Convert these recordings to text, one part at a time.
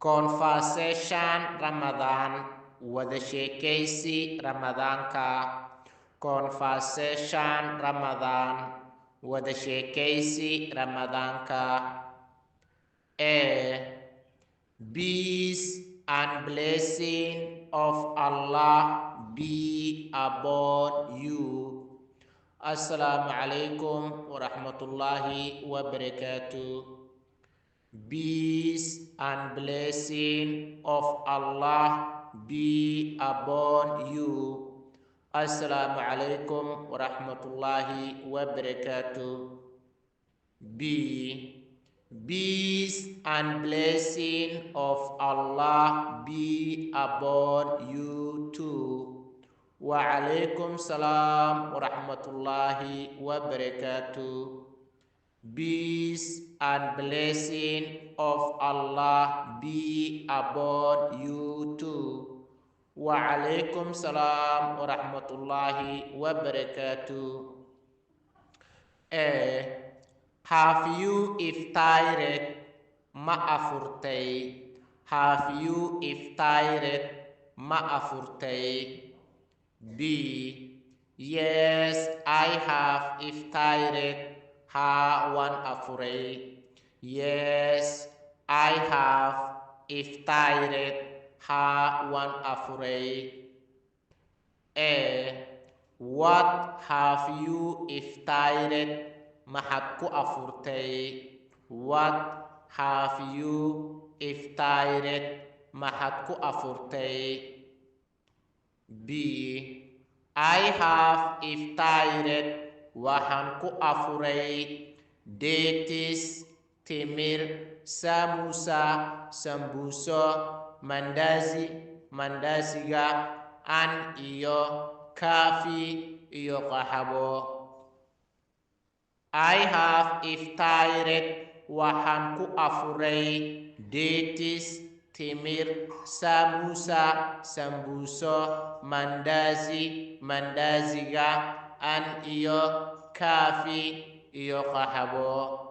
Conversation Ramadan wada sheekaysi Ramadaanka. Conversation Ramadan wada sheekaysi Ramadaanka. Peace and blessing of Allah be upon you. Assalamu alaikum wa rahmatullahi wa barakatuh. Peace and blessing of Allah be upon you. Assalamu alaikum wa rahmatullahi wa barakatuh. Peace and blessing of Allah be upon you too. Wa alaikum salam wa rahmatullahi wa barakatuh. Peace and blessing of Allah be upon you too. Wa alaikum salam wa rahmatullahi wa barakatuh. Have you iftared ma'afurtay? Have you iftared ma'afurtay? B. Yes, I have iftared. Ha wan afurey. Yes, I have iftared. Ha wan afurey. What have you iftared? Maxad ku afurtay? What have you iftared? Maxad ku afurtay? B. I have iftared. Waxaan ku afuray dates, timir, samusa, sambuso, mandasiga, an iyo kafi iyo qaxabo. I have iftared. Waxaan ku afuray dates, timir, samusa, sambuso, mandasiga, an iyo kafi iyo qaxabo.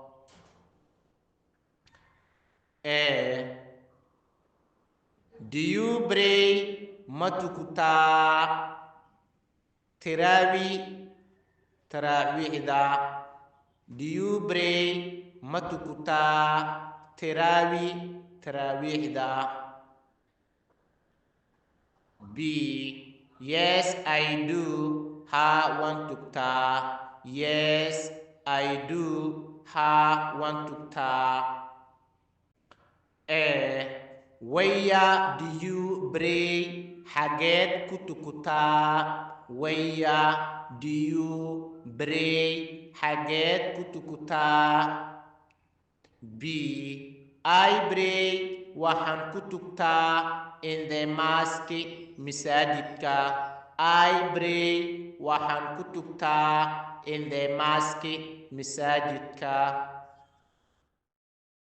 Do you pray matukuta tarawihda? Do you pray matukuta tarawihda? B. Yes, I do. Ha wan tukta. Yes, I do. Ha wan tukta. Waya do you pray? Haget kutukuta. Waya do you pray? Haget kutukuta. B. I pray. Waxaan kutukta in the mosque, masajidka. I pray. Waxaan kutukta in the mosque, masajidka.